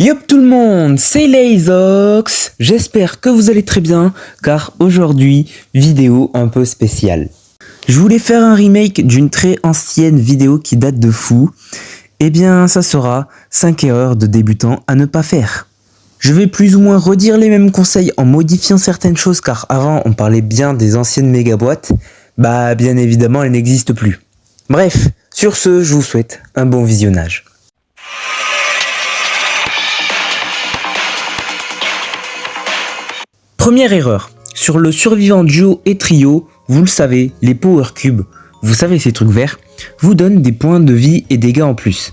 Yop tout le monde, c'est Layzox. J'espère que vous allez très bien, car aujourd'hui, vidéo un peu spéciale. Je voulais faire un remake d'une très ancienne vidéo qui date de fou. Eh bien, ça sera 5 erreurs de débutants à ne pas faire. Je vais plus ou moins redire les mêmes conseils en modifiant certaines choses, car avant on parlait bien des anciennes méga boîtes. Bah bien évidemment elles n'existent plus. Bref, sur ce, je vous souhaite un bon visionnage. Première erreur, sur le survivant duo et trio, vous le savez, les power cubes, vous savez ces trucs verts, vous donnent des points de vie et dégâts en plus.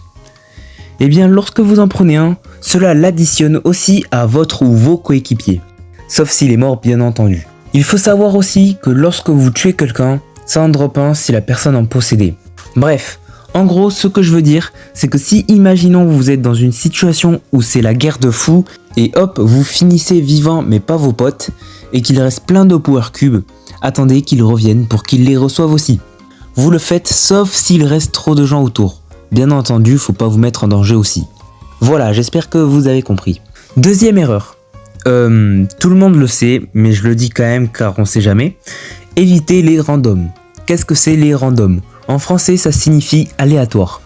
Et bien lorsque vous en prenez un, cela l'additionne aussi à votre ou vos coéquipiers, sauf s'il est mort bien entendu. Il faut savoir aussi que lorsque vous tuez quelqu'un, ça en drop un si la personne en possédait. Bref, en gros ce que je veux dire, c'est que si imaginons vous êtes dans une situation où c'est la guerre de fous, et hop, vous finissez vivant mais pas vos potes, et qu'il reste plein de power cubes, attendez qu'ils reviennent pour qu'ils les reçoivent aussi. Vous le faites sauf s'il reste trop de gens autour. Bien entendu, faut pas vous mettre en danger aussi. Voilà, j'espère que vous avez compris. Deuxième erreur. Tout le monde le sait, mais je le dis quand même car on sait jamais. Évitez les randoms. Qu'est-ce que c'est les randoms? En français, ça signifie aléatoire.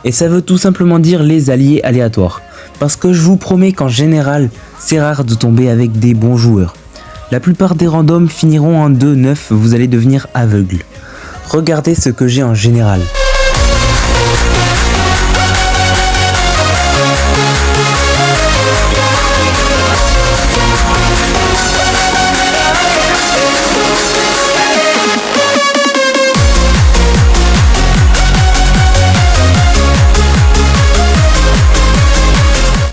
Et ça veut tout simplement dire les alliés aléatoires. Parce que je vous promets qu'en général, c'est rare de tomber avec des bons joueurs. La plupart des randoms finiront en 2-9, vous allez devenir aveugle. Regardez ce que j'ai en général.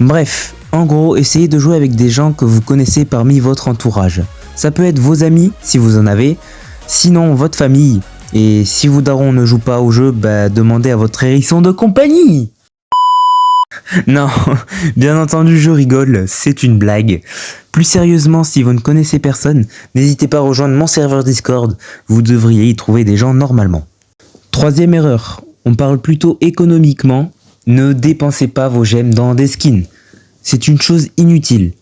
Bref, en gros, essayez de jouer avec des gens que vous connaissez parmi votre entourage. Ça peut être vos amis, si vous en avez, sinon votre famille. Et si vos darons ne jouent pas au jeu, bah demandez à votre hérisson de compagnie. Non, bien entendu je rigole, c'est une blague. Plus sérieusement, si vous ne connaissez personne, n'hésitez pas à rejoindre mon serveur Discord, vous devriez y trouver des gens normalement. Troisième erreur, on parle plutôt économiquement. Ne dépensez pas vos gemmes dans des skins. C'est une chose inutile.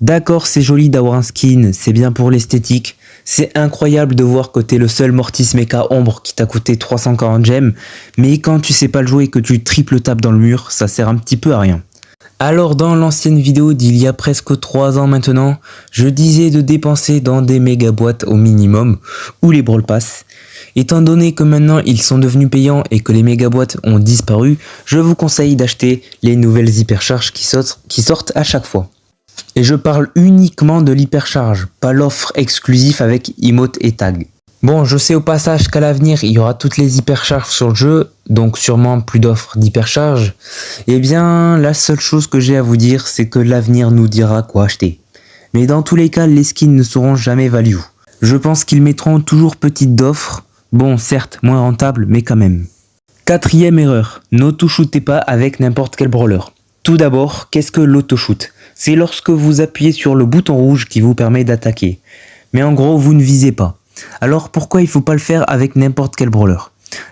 D'accord, c'est joli d'avoir un skin, c'est bien pour l'esthétique. C'est incroyable de voir que t'es le seul Mortis Mecha Ombre qui t'a coûté 340 gemmes. Mais quand tu sais pas le jouer et que tu triple tapes dans le mur, ça sert un petit peu à rien. Alors dans l'ancienne vidéo d'il y a presque 3 ans maintenant, je disais de dépenser dans des méga boîtes au minimum, ou les Brawl Pass. Étant donné que maintenant ils sont devenus payants et que les méga boîtes ont disparu, je vous conseille d'acheter les nouvelles hypercharges qui sortent à chaque fois. Et je parle uniquement de l'hypercharge, pas l'offre exclusive avec emote et tag. Bon, je sais au passage qu'à l'avenir il y aura toutes les hypercharges sur le jeu, donc sûrement plus d'offres d'hypercharge. Eh bien, la seule chose que j'ai à vous dire, c'est que l'avenir nous dira quoi acheter. Mais dans tous les cas, les skins ne seront jamais value. Je pense qu'ils mettront toujours petite d'offres. Bon, certes, moins rentable, mais quand même. Quatrième erreur, n'auto-shootez pas avec n'importe quel brawler. Tout d'abord, qu'est-ce que l'auto-shoot? C'est lorsque vous appuyez sur le bouton rouge qui vous permet d'attaquer. Mais en gros, vous ne visez pas. Alors pourquoi il ne faut pas le faire avec n'importe quel brawler?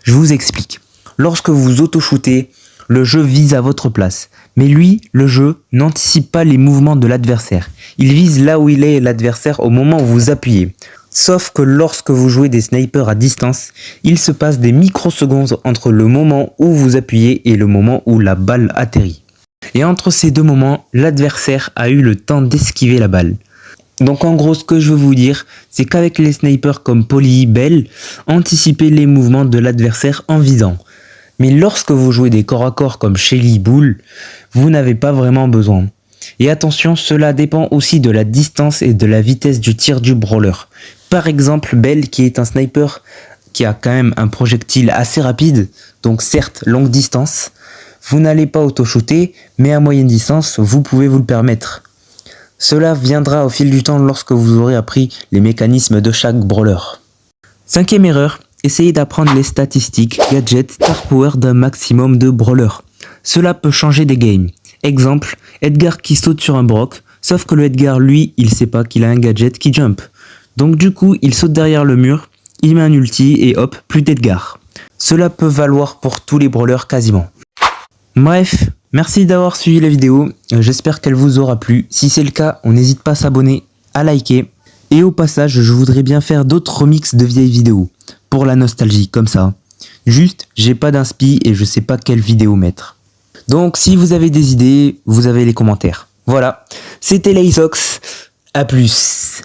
Je vous explique. Lorsque vous auto-shootez, le jeu vise à votre place. Mais lui, le jeu, n'anticipe pas les mouvements de l'adversaire. Il vise là où il est l'adversaire au moment où vous appuyez. Sauf que lorsque vous jouez des snipers à distance, il se passe des microsecondes entre le moment où vous appuyez et le moment où la balle atterrit. Et entre ces deux moments, l'adversaire a eu le temps d'esquiver la balle. Donc en gros, ce que je veux vous dire, c'est qu'avec les snipers comme Polly, Belle, anticipez les mouvements de l'adversaire en visant. Mais lorsque vous jouez des corps à corps comme Shelly, Bull, vous n'avez pas vraiment besoin. Et attention, cela dépend aussi de la distance et de la vitesse du tir du brawler. Par exemple, Belle qui est un sniper qui a quand même un projectile assez rapide, donc certes longue distance, vous n'allez pas auto-shooter, mais à moyenne distance, vous pouvez vous le permettre. Cela viendra au fil du temps lorsque vous aurez appris les mécanismes de chaque brawler. Cinquième erreur, essayez d'apprendre les statistiques, gadgets, star power d'un maximum de brawlers. Cela peut changer des games. Exemple, Edgar qui saute sur un Brock, sauf que le Edgar, lui, il sait pas qu'il a un gadget qui jump. Donc du coup, il saute derrière le mur, il met un ulti et hop, plus d'Edgar. Cela peut valoir pour tous les brawlers quasiment. Bref, merci d'avoir suivi la vidéo, j'espère qu'elle vous aura plu. Si c'est le cas, on n'hésite pas à s'abonner, à liker. Et au passage, je voudrais bien faire d'autres remixes de vieilles vidéos, pour la nostalgie, comme ça. Juste, j'ai pas d'inspi et je sais pas quelle vidéo mettre. Donc si vous avez des idées, vous avez les commentaires. Voilà, c'était Laysox, à plus.